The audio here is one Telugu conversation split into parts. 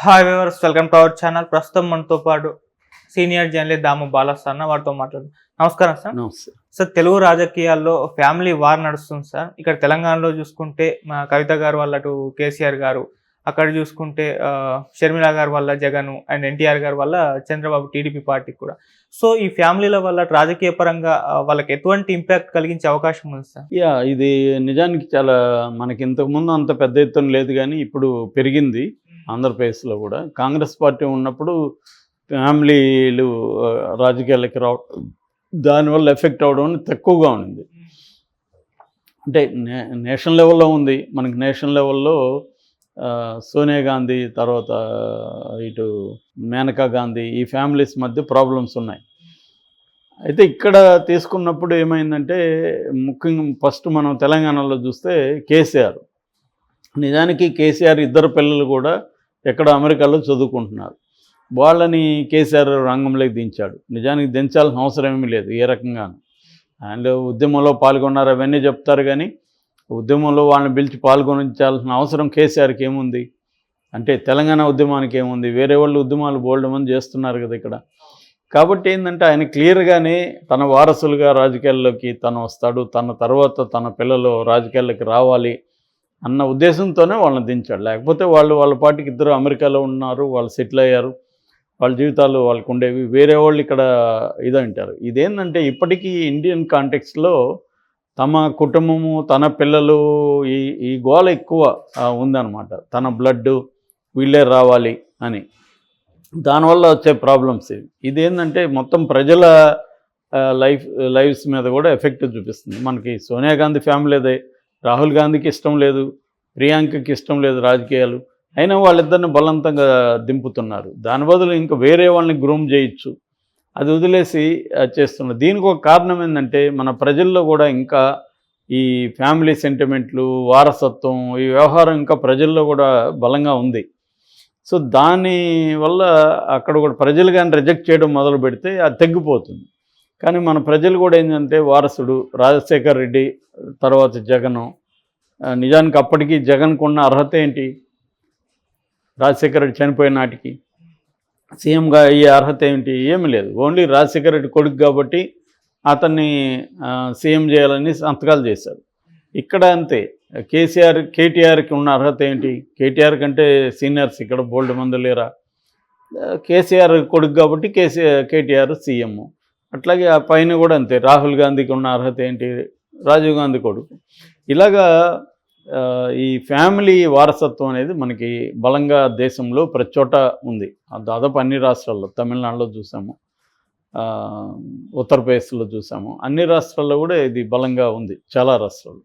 Hi viewers, welcome to our channel. ప్రస్తుతం మనతో పాటు సీనియర్ జర్నలిస్ట్ దాము బాలస్ అన్న వారితో మాట్లాడు. నమస్కారం సార్. నమస్తే సార్, తెలుగు రాజకీయాల్లో ఫ్యామిలీ వార్ నడుస్తుంది సార్. ఇక్కడ తెలంగాణలో చూసుకుంటే మా కవిత గారు వాళ్ళ అటు కేసీఆర్ గారు, అక్కడ చూసుకుంటే షర్మిల గారు వల్ల జగన్ అండ్ ఎన్టీఆర్ గారు వల్ల చంద్రబాబు టీడీపీ పార్టీకి కూడా. సో ఈ ఫ్యామిలీల వల్ల రాజకీయ పరంగా వాళ్ళకి ఎటువంటి ఇంపాక్ట్ కలిగించే అవకాశం ఉంది సార్? ఇది నిజానికి చాలా మనకి ఇంతకుముందు అంత పెద్ద ఎత్తున లేదు, కానీ ఇప్పుడు పెరిగింది. ఆంధ్రప్రదేశ్లో కూడా కాంగ్రెస్ పార్టీ ఉన్నప్పుడు ఫ్యామిలీలు రాజకీయాలకి రావడం, దానివల్ల ఎఫెక్ట్ అవడం తక్కువగా ఉంది. అంటే నేషనల్ లెవెల్లో ఉంది. మనకి నేషనల్ లెవెల్లో సోనియా గాంధీ, తర్వాత ఇటు మేనకా గాంధీ, ఈ ఫ్యామిలీస్ మధ్య ప్రాబ్లమ్స్ ఉన్నాయి. అయితే ఇక్కడ తీసుకున్నప్పుడు ఏమైందంటే, ముఖ్యంగా ఫస్ట్ మనం తెలంగాణలో చూస్తే కేసీఆర్, నిజానికి కేసీఆర్ ఇద్దరు పిల్లలు కూడా ఎక్కడ అమెరికాలో చదువుకుంటున్నారు. వాళ్ళని కేసీఆర్ రంగంలోకి దించాడు. నిజానికి దించాల్సిన అవసరం ఏమీ లేదు ఏ రకంగానూ. అండ్ ఉద్యమంలో పాల్గొన్నారు అవన్నీ చెప్తారు, కానీ ఉద్యమంలో వాళ్ళని పిలిచి పాల్గొనించాల్సిన అవసరం కేసీఆర్కి ఏముంది? అంటే తెలంగాణ ఉద్యమానికి ఏముంది? వేరే వాళ్ళు ఉద్యమాలు బోల్డ్ మంది చేస్తున్నారు కదా ఇక్కడ. కాబట్టి ఏంటంటే ఆయన క్లియర్గానే తన వారసులుగా రాజకీయాల్లోకి తను వస్తాడు, తన తర్వాత తన పిల్లలు రాజకీయాల్లోకి రావాలి అన్న ఉద్దేశంతోనే వాళ్ళని దించాడు. లేకపోతే వాళ్ళ పార్టీకి ఇద్దరు అమెరికాలో ఉన్నారు, వాళ్ళు సెటిల్ అయ్యారు, వాళ్ళ జీవితాలు వాళ్ళకు ఉండేవి. వేరే వాళ్ళు ఇక్కడ ఇదంటారు. ఇదేంటంటే ఇప్పటికీ ఇండియన్ కాంటెక్స్లో తమ కుటుంబము, తన పిల్లలు, ఈ గోల ఎక్కువ ఉందన్నమాట. తన బ్లడ్ వీళ్ళే రావాలి అని, దానివల్ల వచ్చే ప్రాబ్లమ్స్ ఇదేంటంటే మొత్తం ప్రజల లైఫ్స్ మీద కూడా ఎఫెక్ట్ చూపిస్తుంది. మనకి సోనియా గాంధీ ఫ్యామిలీదే, రాహుల్ గాంధీకి ఇష్టం లేదు, ప్రియాంకకి ఇష్టం లేదు రాజకీయాలు, అయినా వాళ్ళిద్దరిని బలవంతంగా దింపుతున్నారు. దాని బదులు ఇంకా వేరే వాళ్ళని గ్రూమ్ చేయొచ్చు, అది వదిలేసి చేస్తున్నారు. దీనికి ఒక కారణం ఏంటంటే, మన ప్రజల్లో కూడా ఇంకా ఈ ఫ్యామిలీ సెంటిమెంట్లు, వారసత్వం, ఈ వ్యవహారం ఇంకా ప్రజల్లో కూడా బలంగా ఉంది. సో దానివల్ల అక్కడ కూడా ప్రజలు కానీ రిజెక్ట్ చేయడం మొదలు పెడితే అది తగ్గిపోతుంది. కానీ మన ప్రజలు కూడా ఏంటంటే, వారసుడు రాజశేఖర్ రెడ్డి, తర్వాత జగను, నిజానికి అప్పటికి జగన్కు ఉన్న అర్హత ఏంటి? రాజశేఖర రెడ్డి చనిపోయిన నాటికి సీఎంగా అయ్యే అర్హత ఏంటి? ఏమీ లేదు. ఓన్లీ రాజశేఖర రెడ్డి కొడుకు కాబట్టి అతన్ని సీఎం చేయాలని సంతకాలు చేశారు. ఇక్కడ అంతే. కేటీఆర్కి ఉన్న అర్హత ఏంటి? కేటీఆర్ కంటే సీనియర్స్ ఇక్కడ బోల్డ్ మంది లేరా? కేసీఆర్ కొడుకు కాబట్టి కేటీఆర్ సీఎం. అట్లాగే ఆ పైన కూడా అంతే. రాహుల్ గాంధీకి ఉన్న అర్హత ఏంటి? రాజీవ్ గాంధీ కొడుకు. ఇలాగా ఈ ఫ్యామిలీ వారసత్వం అనేది మనకి బలంగా దేశంలో ప్రతి చోట ఉంది. దాదాపు అన్ని రాష్ట్రాల్లో, తమిళనాడులో చూసాము, ఉత్తరప్రదేశ్లో చూసాము, అన్ని రాష్ట్రాల్లో కూడా ఇది బలంగా ఉంది, చాలా రాష్ట్రాల్లో.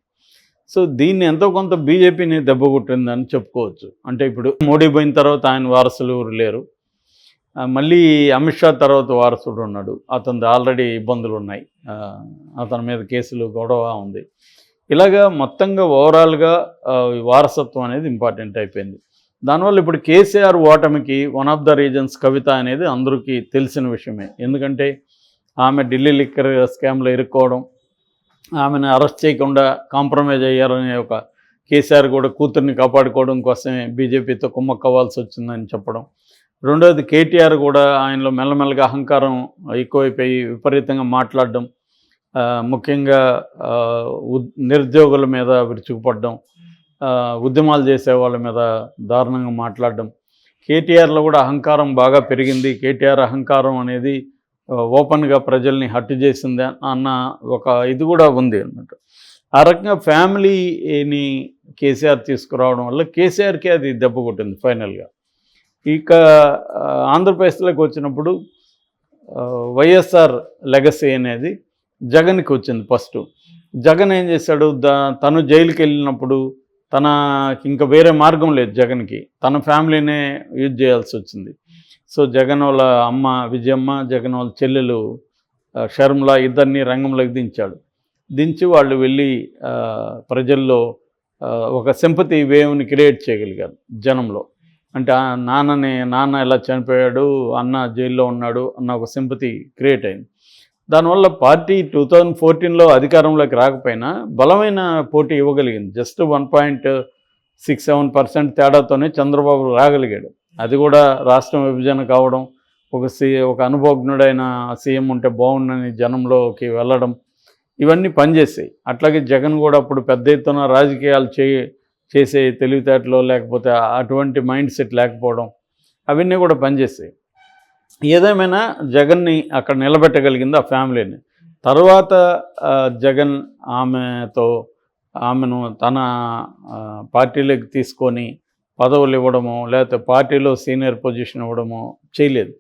సో దీన్ని ఎంతో కొంత బీజేపీని దెబ్బకొట్టిందని చెప్పుకోవచ్చు. అంటే ఇప్పుడు మోడీ పోయిన తర్వాత ఆయన వారసులు ఎవరు లేరు. మళ్ళీ అమిత్ షా తర్వాత వారసుడు ఉన్నాడు, అతనిది ఆల్రెడీ ఇబ్బందులు ఉన్నాయి, అతని మీద కేసులు గొడవ ఉంది. ఇలాగా మొత్తంగా ఓవరాల్గా వారసత్వం అనేది ఇంపార్టెంట్ అయిపోయింది. దానివల్ల ఇప్పుడు కేసీఆర్ ఓటమికి వన్ ఆఫ్ ద రీజన్స్ కవిత అనేది అందరికీ తెలిసిన విషయమే. ఎందుకంటే ఆమె ఢిల్లీ లిక్కర్ స్కామ్లో ఇరుక్కోవడం, ఆమెను అరెస్ట్ చేయకుండా కాంప్రమైజ్ అయ్యారనే ఒక కేసీఆర్ కూడా కూతుర్ని కాపాడుకోవడం కోసమే బీజేపీతో కుమ్మక్కవ్వాల్సి వచ్చిందని చెప్పడం. రెండోది కేటీఆర్ కూడా ఆయనలో మెల్లమెల్లగా అహంకారం ఎక్కువైపోయి విపరీతంగా మాట్లాడడం, ముఖ్యంగా నిరుద్యోగుల మీద విరుచుకుపడడం, ఉద్యమాలు చేసే వాళ్ళ మీద దారుణంగా మాట్లాడడం. కేటీఆర్లో కూడా అహంకారం బాగా పెరిగింది. కేటీఆర్ అహంకారం అనేది ఓపెన్గా ప్రజల్ని హర్ట్ చేసింది అన్న ఒక ఇది కూడా ఉంది అన్నమాట. ఆ రకంగా ఫ్యామిలీని కేసీఆర్ తీసుకురావడం వల్ల కేసీఆర్కి అది దెబ్బ కొట్టింది ఫైనల్గా. ఇక ఆంధ్రప్రదేశ్లోకి వచ్చినప్పుడు వైఎస్ఆర్ లెగసీ అనేది జగన్కి వచ్చింది. ఫస్ట్ జగన్ ఏం చేశాడు, తను జైలుకి వెళ్ళినప్పుడు తనకి ఇంకా వేరే మార్గం లేదు జగన్కి, తన ఫ్యామిలీనే యూజ్ చేయాల్సి వచ్చింది. సో జగన్ వాళ్ళ అమ్మ విజయమ్మ, జగన్ వాళ్ళ చెల్లెలు షర్మిల ఇద్దరిని రంగంలోకి దించి వాళ్ళు వెళ్ళి ప్రజల్లో ఒక సింపతి వేవ్ని క్రియేట్ చేయగలిగారు జనంలో. అంటే నాన్న ఎలా చనిపోయాడు, అన్న జైల్లో ఉన్నాడు అన్న ఒక సింపతి క్రియేట్ అయింది. దానివల్ల పార్టీ 2014లో అధికారంలోకి రాకపోయినా బలమైన పోటీ ఇవ్వగలిగింది. జస్ట్ 1.67% తేడాతోనే చంద్రబాబు రాగలిగాడు. అది కూడా రాష్ట్రం విభజన కావడం, ఒక అనుభవజ్ఞుడైన సీఎం ఉంటే బాగుండని జనంలోకి వెళ్ళడం, ఇవన్నీ పనిచేసాయి. అట్లాగే జగన్ కూడా అప్పుడు పెద్ద ఎత్తున రాజకీయాలు చేసే తెలివితేటలో లేకపోతే అటువంటి మైండ్ సెట్ లేకపోవడం, అవన్నీ కూడా పనిచేసాయి. ఏదేమైనా జగన్ని అక్కడ నిలబెట్టగలిగింది ఆ ఫ్యామిలీని. తర్వాత జగన్ ఆమెను తన పార్టీలోకి తీసుకొని పదవులు ఇవ్వడము, లేకపోతే పార్టీలో సీనియర్ పొజిషన్ ఇవ్వడము చేయలేదు.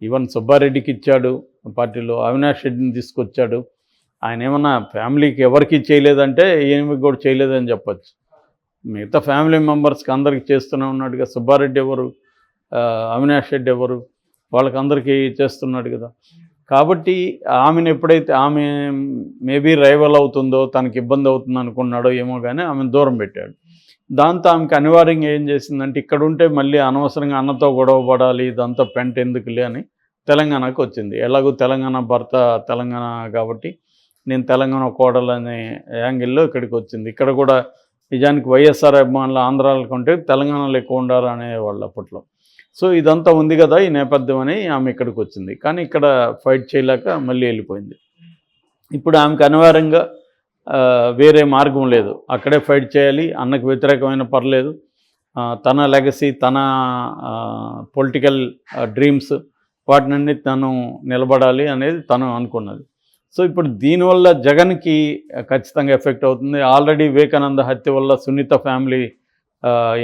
ఈవెన్ సుబ్బారెడ్డికి ఇచ్చాడు పార్టీలో, అవినాష్ రెడ్డిని తీసుకొచ్చాడు. ఆయన ఏమన్నా ఫ్యామిలీకి ఎవరికి చేయలేదంటే ఏమి కూడా చేయలేదని చెప్పచ్చు. మిగతా ఫ్యామిలీ మెంబర్స్కి అందరికీ చేస్తూనే ఉన్నాడుగా. సుబ్బారెడ్డి ఎవరు, అవినాష్ రెడ్డి ఎవరు, వాళ్ళకందరికీ చేస్తున్నాడు కదా. కాబట్టి ఆమెను ఎప్పుడైతే ఆమె మేబీ రైవల్ అవుతుందో, తనకి ఇబ్బంది అవుతుంది అనుకున్నాడో ఏమో కానీ ఆమెను దూరం పెట్టాడు. దాంతో ఆమెకి అనివార్యంగా ఏం చేసిందంటే, ఇక్కడ ఉంటే మళ్ళీ అనవసరంగా అన్నతో గొడవ పడాలి, ఇదంతా పెంట ఎందుకులే అని తెలంగాణకు వచ్చింది. ఎలాగో తెలంగాణ భర్త తెలంగాణ కాబట్టి నేను తెలంగాణ కోడలు అనే యాంగిల్లో ఇక్కడికి వచ్చింది. ఇక్కడ కూడా నిజానికి వైఎస్ఆర్ అభిమానులు ఆంధ్రాల కంటే తెలంగాణలో ఎక్కువ ఉండారు అనేవాళ్ళు అప్పట్లో. సో ఇదంతా ఉంది కదా ఈ నేపథ్యం అని ఆమె ఇక్కడికి వచ్చింది. కానీ ఇక్కడ ఫైట్ చేయలేక మళ్ళీ వెళ్ళిపోయింది. ఇప్పుడు ఆమెకు అనివార్యంగా వేరే మార్గం లేదు, అక్కడే ఫైట్ చేయాలి. అన్నకు వ్యతిరేకమైన పర్లేదు, తన లెగసీ, తన పొలిటికల్ డ్రీమ్స్ వాటినన్నీ తను నిలబడాలి అనేది తను అనుకున్నది. సో ఇప్పుడు దీనివల్ల జగన్కి ఖచ్చితంగా ఎఫెక్ట్ అవుతుంది. ఆల్రెడీ వివేకానంద హత్య వల్ల సునీత ఫ్యామిలీ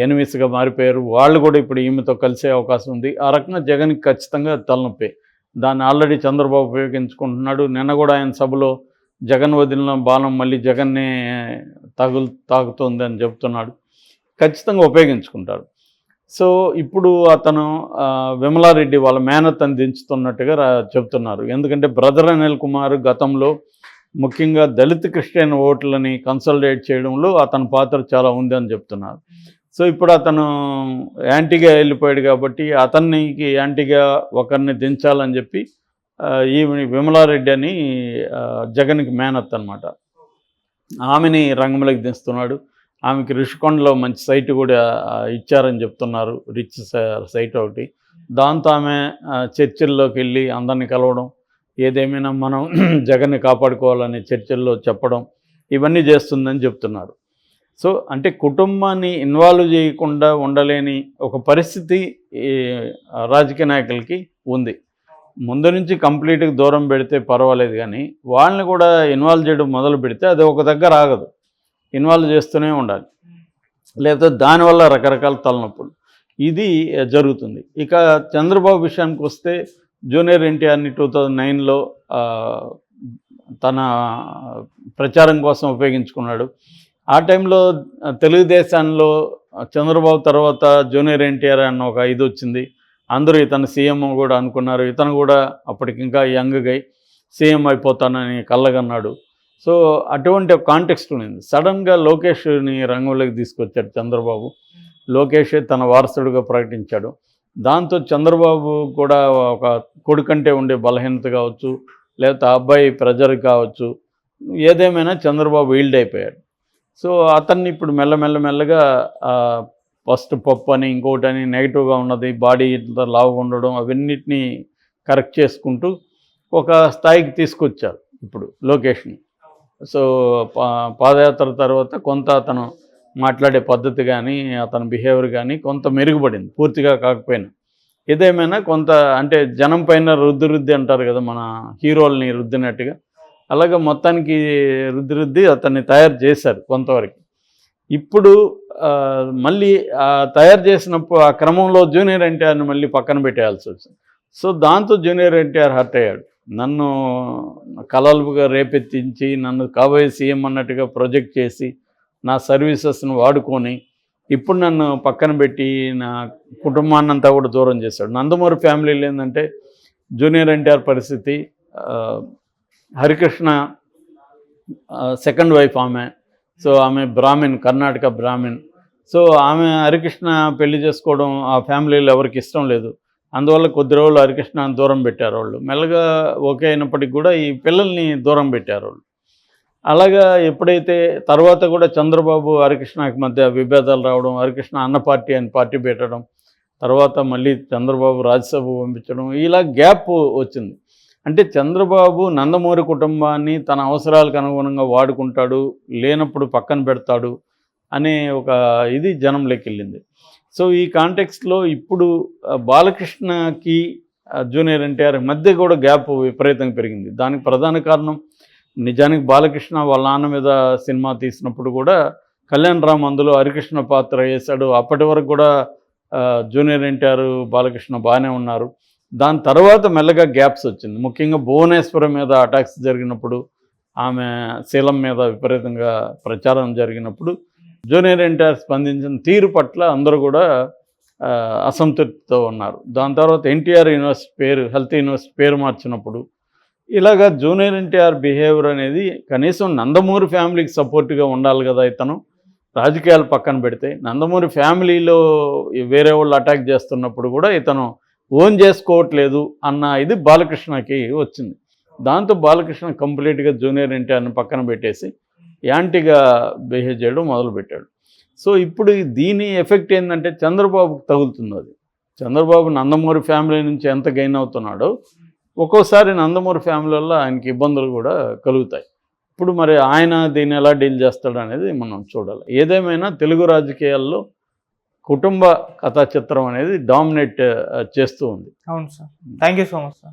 ఎనిమిస్గా మారిపోయారు. వాళ్ళు కూడా ఇప్పుడు ఈమెతో కలిసే అవకాశం ఉంది. ఆ రకంగా జగన్కి ఖచ్చితంగా తలనొప్పి. దాన్ని ఆల్రెడీ చంద్రబాబు ఉపయోగించుకుంటున్నాడు. నిన్న కూడా ఆయన సభలో జగన్ వదిలిన బాణం మళ్ళీ జగన్నే తాకుతుంది అని చెప్తున్నాడు. ఖచ్చితంగా ఉపయోగించుకుంటాడు. సో ఇప్పుడు అతను విమలారెడ్డి వాళ్ళ మేనత్తని దించుతున్నట్టుగా చెప్తున్నారు. ఎందుకంటే బ్రదర్ అనిల్ కుమార్ గతంలో ముఖ్యంగా దళిత క్రిస్టియన్ ఓట్లని కన్సల్టేట్ చేయడంలో అతని పాత్ర చాలా ఉంది అని చెప్తున్నారు. సో ఇప్పుడు అతను యాంటీగా వెళ్ళిపోయాడు కాబట్టి అతనికి యాంటీగా ఒకరిని దించాలని చెప్పి ఈ విమలారెడ్డి అని జగన్కి మేనత్ అనమాట, ఆమెని రంగంలోకి దించుతున్నాడు. ఆమెకి రిషికొండలో మంచి సైట్ కూడా ఇచ్చారని చెప్తున్నారు, రిచ్ సైట్ ఒకటి. దాంతో ఆమె చర్చిల్లోకి వెళ్ళి అందరిని కలవడం, ఏదేమైనా మనం జగన్ని కాపాడుకోవాలని చర్చల్లో చెప్పడం, ఇవన్నీ చేస్తుందని చెప్తున్నారు. సో అంటే కుటుంబాన్ని ఇన్వాల్వ్ చేయకుండా ఉండలేని ఒక పరిస్థితి రాజకీయ నాయకులకి ఉంది. ముందు నుంచి కంప్లీట్గా దూరం పెడితే పర్వాలేదు, కానీ వాళ్ళని కూడా ఇన్వాల్వ్ చేయడం మొదలు పెడితే అది ఒక దగ్గర ఆగదు, ఇన్వాల్వ్ చేస్తూనే ఉండాలి. లేకపోతే దానివల్ల రకరకాల తలనొప్పులు ఇది జరుగుతుంది. ఇక చంద్రబాబు విషయానికి వస్తే జూనియర్ ఎన్టీఆర్ని 2009లో తన ప్రచారం కోసం ఉపయోగించుకున్నాడు. ఆ టైంలో తెలుగుదేశంలో చంద్రబాబు తర్వాత జూనియర్ ఎన్టీఆర్ అన్న ఒక ఇది వచ్చింది. అందరూ ఇతను సీఎం కూడా అనుకున్నారు. ఇతను కూడా అప్పటికి ఇంకా యంగ్గా సీఎం అయిపోతానని కళ్ళగన్నాడు. సో అటువంటి ఒక కాంటెక్స్ట్ ఉంది. సడన్గా లోకేష్ని రంగంలోకి తీసుకొచ్చాడు చంద్రబాబు. లోకేష్ తన వారసుడిగా ప్రకటించాడు. దాంతో చంద్రబాబు కూడా ఒక కొడుకంటే ఉండే బలహీనత కావచ్చు, లేకపోతే అబ్బాయి ప్రెజర్ కావచ్చు, ఏదేమైనా చంద్రబాబు ఈల్డ్ అయిపోయాడు. సో అతన్ని ఇప్పుడు మెల్లగా ఫస్ట్ పప్పు అని ఇంకోటి అని నెగిటివ్గా ఉన్నది, బాడీ లావుగా ఉండడం, అవన్నిటినీ కరెక్ట్ చేసుకుంటూ ఒక స్థాయికి తీసుకొచ్చారు ఇప్పుడు లోకేష్ని. సో పాదయాత్ర తర్వాత కొంత అతను మాట్లాడే పద్ధతి కానీ అతని బిహేవియర్ కానీ కొంత మెరుగుపడింది, పూర్తిగా కాకపోయినా. ఏదేమైనా కొంత అంటే జనం పైన రుద్ది అంటారు కదా, మన హీరోల్ని రుద్దినట్టుగా, అలాగే మొత్తానికి రుద్ది అతన్ని తయారు చేశారు కొంతవరకు. ఇప్పుడు మళ్ళీ తయారు చేసినప్పుడు ఆ క్రమంలో జూనియర్ ఎన్టీఆర్ని మళ్ళీ పక్కన పెట్టేయాల్సి వచ్చింది. సో దాంతో జూనియర్ ఎన్టీఆర్ హర్ట్ అయ్యాడు. నన్ను కలలుగా రేపెత్తించి నన్ను కాబోయే సీఎం అన్నట్టుగా ప్రొజెక్ట్ చేసి నా సర్వీసెస్ను వాడుకొని ఇప్పుడు నన్ను పక్కన పెట్టి నా కుటుంబాన్నంతా కూడా దూరం చేశాడు. నందమూరి ఫ్యామిలీలో ఏంటంటే జూనియర్ ఎన్టీఆర్ పరిస్థితి, హరికృష్ణ సెకండ్ వైఫ్ ఆమె. సో ఆమె బ్రాహ్మిన్, కర్ణాటక బ్రాహ్మిన్. సో ఆమె హరికృష్ణ పెళ్లి చేసుకోవడం ఆ ఫ్యామిలీలో ఎవరికి ఇష్టం లేదు. అందువల్ల కొద్ది రోజులు హరికృష్ణని దూరం పెట్టారు వాళ్ళు. మెల్లగా ఓకే అయినప్పటికీ కూడా ఈ పిల్లల్ని దూరం పెట్టారు వాళ్ళు. అలాగా ఎప్పుడైతే తర్వాత కూడా చంద్రబాబు హరికృష్ణకి మధ్య విభేదాలు రావడం, హరికృష్ణ అన్న పార్టీ అని పార్టీ పెట్టడం, తర్వాత మళ్ళీ చంద్రబాబు రాజ్యసభ పంపించడం, ఇలా గ్యాప్ వచ్చింది. అంటే చంద్రబాబు నందమూరి కుటుంబాన్ని తన అవసరాలకు అనుగుణంగా వాడుకుంటాడు, లేనప్పుడు పక్కన పెడతాడు అనే ఒక ఇది జనంలోకి వెళ్ళింది. సో ఈ కాంటెక్స్ట్లో ఇప్పుడు బాలకృష్ణకి జూనియర్ ఎన్టీఆర్ మధ్య కూడా గ్యాప్ విపరీతంగా పెరిగింది. దానికి ప్రధాన కారణం నిజానికి బాలకృష్ణ వాళ్ళ నాన్న మీద సినిమా తీసినప్పుడు కూడా కళ్యాణ్ రామ్ అందులో హరికృష్ణ పాత్ర వేశాడు. అప్పటి వరకు కూడా జూనియర్ ఎన్టీఆర్ బాలకృష్ణ బాగానే ఉన్నారు. దాని తర్వాత మెల్లగా గ్యాప్స్ వచ్చింది. ముఖ్యంగా భువనేశ్వరం మీద అటాక్స్ జరిగినప్పుడు, ఆమె శీలం మీద విపరీతంగా ప్రచారం జరిగినప్పుడు జూనియర్ ఎన్టీఆర్ స్పందించిన తీరు పట్ల అందరూ కూడా అసంతృప్తితో ఉన్నారు. దాని తర్వాత ఎన్టీఆర్ యూనివర్సిటీ పేరు, హెల్త్ యూనివర్సిటీ పేరు మార్చినప్పుడు ఇలాగా జూనియర్ ఎన్టీఆర్ బిహేవియర్ అనేది కనీసం నందమూరి ఫ్యామిలీకి సపోర్ట్గా ఉండాలి కదా. ఇతను రాజకీయాలు పక్కన పెడితే నందమూరి ఫ్యామిలీలో వేరే వాళ్ళు అటాక్ చేస్తున్నప్పుడు కూడా ఇతను ఓన్ చేసుకోవట్లేదు అన్న ఇది బాలకృష్ణకి వచ్చింది. దాంతో బాలకృష్ణ కంప్లీట్గా జూనియర్ ఎన్టీఆర్ని పక్కన పెట్టేసి యాంటీగా బిహేవ్ చేయడం మొదలుపెట్టాడు. సో ఇప్పుడు దీని ఎఫెక్ట్ ఏంటంటే చంద్రబాబుకు తగులుతుంది. అది చంద్రబాబు నందమూరి ఫ్యామిలీ నుంచి ఎంత గెయిన్ అవుతున్నాడో ఒక్కోసారి నందమూరి ఫ్యామిలీ వల్ల ఆయనకి ఇబ్బందులు కూడా కలుగుతాయి. ఇప్పుడు మరి ఆయన దీన్ని ఎలా డీల్ చేస్తాడు అనేది మనం చూడాలి. ఏదేమైనా తెలుగు రాజకీయాల్లో కుటుంబ కథా చిత్రం అనేది డామినేట్ చేస్తూ ఉంది. అవును sir. Thank you so much sir.